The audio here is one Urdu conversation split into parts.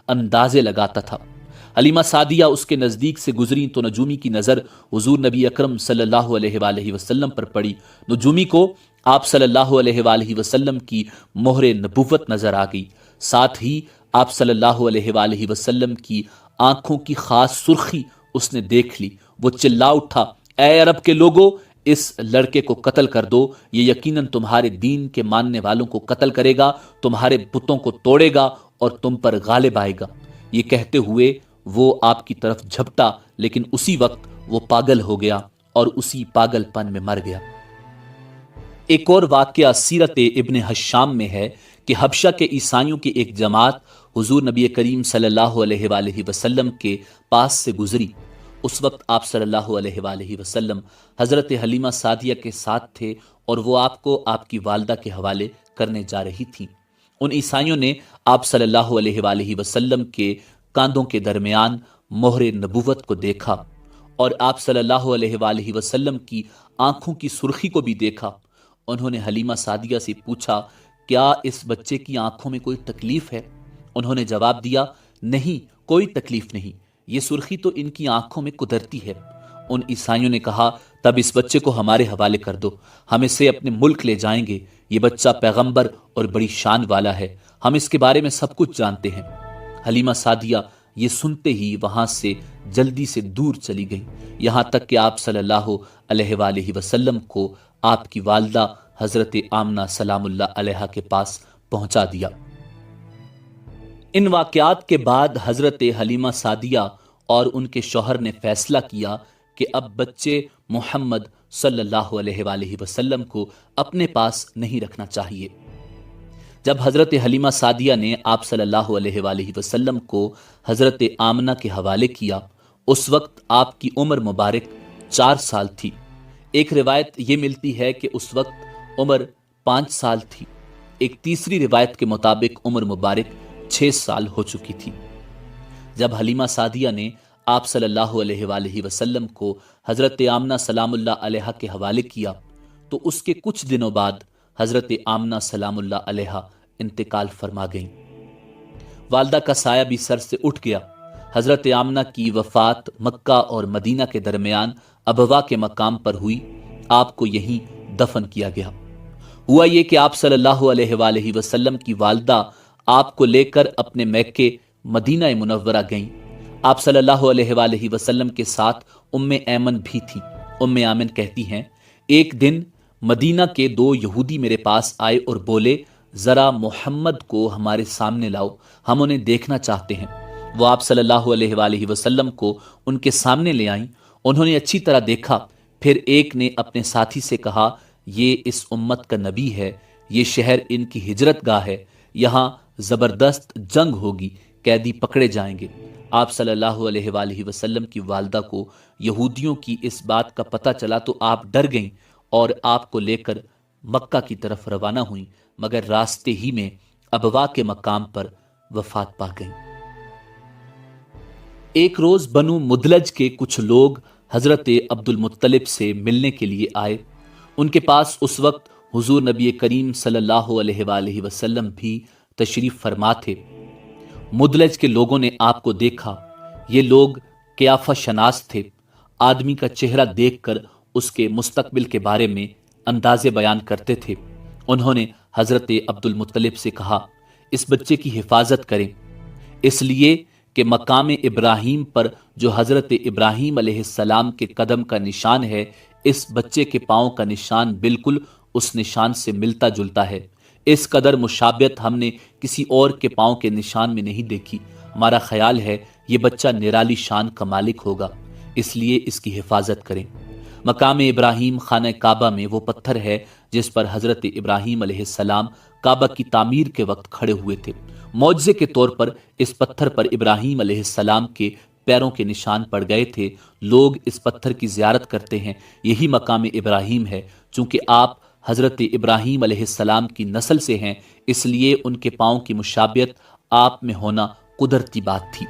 اندازے لگاتا تھا۔ حلیمہ سعدیہ اس کے نزدیک سے گزری تو نجومی کی نظر حضور نبی اکرم صلی اللہ علیہ وآلہ وسلم پر پڑی۔ نجومی کو آپ صلی اللہ علیہ وآلہ وسلم کی مہر نبوت نظر آ گئی، ساتھ ہی آپ صلی اللہ علیہ وآلہ وسلم کی آنکھوں کی خاص سرخی اس نے دیکھ لی۔ وہ چلا اٹھا، اے عرب کے لوگو، اس لڑکے کو قتل کر دو، یہ یقیناً تمہارے دین کے ماننے والوں کو قتل کرے گا، تمہارے بتوں کو توڑے گا اور تم پر غالب آئے گا۔ یہ کہتے ہوئے وہ آپ کی طرف جھپٹا، لیکن اسی وقت وہ پاگل ہو گیا اور اسی پاگل پن میں مر گیا۔ ایک اور واقعہ سیرت ابن حشام میں ہے کہ حبشہ کے عیسائیوں کی ایک جماعت حضور نبی کریم صلی اللہ علیہ وآلہ وسلم کے پاس سے گزری۔ اس وقت آپ صلی اللہ علیہ وآلہ وسلم حضرت حلیمہ سعدیہ کے ساتھ تھے اور وہ آپ کو آپ کی والدہ کے حوالے کرنے جا رہی تھیں۔ ان عیسائیوں نے آپ صلی اللہ علیہ وآلہ وسلم کے کاندھوں کے درمیان مہر نبوت کو دیکھا اور آپ صلی اللہ علیہ وآلہ وسلم کی آنکھوں کی سرخی کو بھی دیکھا۔ انہوں نے حلیمہ سعدیہ سے پوچھا، کیا اس بچے کی آنکھوں میں کوئی تکلیف ہے؟ انہوں نے جواب دیا، نہیں، کوئی تکلیف نہیں، یہ سرخی تو ان کی آنکھوں میں قدرتی ہے۔ ان عیسائیوں نے کہا، تب اس بچے کو ہمارے حوالے کر دو، ہم اسے اپنے ملک لے جائیں گے، یہ بچہ پیغمبر اور بڑی شان والا ہے، ہم اس کے بارے میں سب کچھ جانتے ہیں۔ حلیمہ سعدیہ یہ سنتے ہی وہاں سے جلدی سے دور چلی گئی، یہاں تک کہ آپ صلی اللہ علیہ وآلہ وسلم کو آپ کی والدہ حضرت آمنہ سلام اللہ علیہا کے پاس پہنچا دیا۔ ان واقعات کے بعد حضرت حلیمہ سعدیہ اور ان کے شوہر نے فیصلہ کیا کہ اب بچے محمد صلی اللہ علیہ وآلہ وسلم کو اپنے پاس نہیں رکھنا چاہیے۔ جب حضرت حلیمہ سعدیہ نے آپ صلی اللہ علیہ وآلہ وسلم کو حضرت آمنہ کے حوالے کیا، اس وقت آپ کی عمر مبارک 4 سال تھی۔ ایک روایت یہ ملتی ہے کہ اس وقت عمر 5 سال تھی، ایک تیسری روایت کے مطابق عمر مبارک 6 سال ہو چکی تھی۔ جب حلیمہ سعدیہ نے آپ صلی اللہ علیہ وآلہ وسلم کو حضرت آمنہ سلام اللہ علیہا کے حوالے کیا تو اس کے کچھ دنوں بعد حضرت آمنہ سلام اللہ علیہا انتقال فرما گئیں۔ والدہ کا سایہ بھی سر سے اٹھ گیا۔ حضرت آمنہ کی وفات مکہ اور مدینہ کے درمیان ابوا کے مقام پر ہوئی، آپ کو یہیں دفن کیا گیا۔ ہوا یہ کہ آپ صلی اللہ علیہ وآلہ وسلم کی والدہ آپ کو لے کر اپنے میکے مدینہ منورہ گئیں۔ آپ صلی اللہ علیہ وآلہ وسلم کے ساتھ ام ایمن بھی تھی۔ ام ایمن کہتی ہیں، ایک دن مدینہ کے 2 یہودی میرے پاس آئے اور بولے، ذرا محمد کو ہمارے سامنے لاؤ، ہم انہیں دیکھنا چاہتے ہیں۔ وہ آپ صلی اللہ علیہ وآلہ وسلم کو ان کے سامنے لے آئیں۔ انہوں نے اچھی طرح دیکھا، پھر ایک نے اپنے ساتھی سے کہا، یہ اس امت کا نبی ہے، یہ شہر ان کی ہجرت گاہ ہے، یہاں زبردست جنگ ہوگی، قیدی پکڑے جائیں گے۔ آپ صلی اللہ علیہ وآلہ وسلم کی والدہ کو یہودیوں کی اس بات کا پتہ چلا تو آپ ڈر گئیں اور آپ کو لے کر مکہ کی طرف روانہ ہوئیں، مگر راستے ہی میں ابوا کے مقام پر وفات پا گئیں۔ ایک روز بنو مدلج کے کچھ لوگ حضرت عبد المطلب سے ملنے کے لیے آئے۔ ان کے پاس اس وقت حضور نبی کریم صلی اللہ علیہ وآلہ وسلم بھی تشریف فرما تھے۔ مدلج کے لوگوں نے آپ کو دیکھا۔ یہ لوگ قیافہ شناس تھے۔ آدمی کا چہرہ دیکھ کر اس کے مستقبل کے بارے میں اندازے بیان کرتے تھے۔ انہوں نے حضرت عبد المطلب سے کہا، اس بچے کی حفاظت کریں، اس لیے کہ مقام ابراہیم پر جو حضرت ابراہیم علیہ السلام کے قدم کا نشان ہے، اس بچے کے پاؤں کا نشان بالکل اس نشان سے ملتا جلتا ہے۔ اس قدر مشابہت ہم نے کسی اور کے پاؤں کے نشان میں نہیں دیکھی۔ ہمارا خیال ہے یہ بچہ نرالی شان کا مالک ہوگا، اس لیے اس کی حفاظت کریں۔ مقام ابراہیم خانہ کعبہ میں وہ پتھر ہے جس پر حضرت ابراہیم علیہ السلام کعبہ کی تعمیر کے وقت کھڑے ہوئے تھے۔ معجزے کے طور پر اس پتھر پر ابراہیم علیہ السلام کے پیروں کے نشان پڑ گئے تھے۔ لوگ اس پتھر کی زیارت کرتے ہیں، یہی مقام ابراہیم ہے۔ چونکہ آپ حضرت ابراہیم علیہ السلام کی نسل سے ہیں، اس لیے ان کے پاؤں کی مشابہت آپ میں ہونا قدرتی بات تھی۔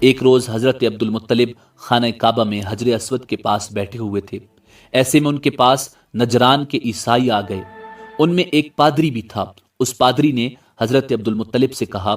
ایک روز حضرت عبد المطلب خانہ کعبہ میں حجر اسود کے پاس بیٹھے ہوئے تھے۔ ایسے میں ان کے پاس نجران کے عیسائی آ گئے۔ ان میں ایک پادری بھی تھا۔ اس پادری نے حضرت عبد المطلب سے کہا،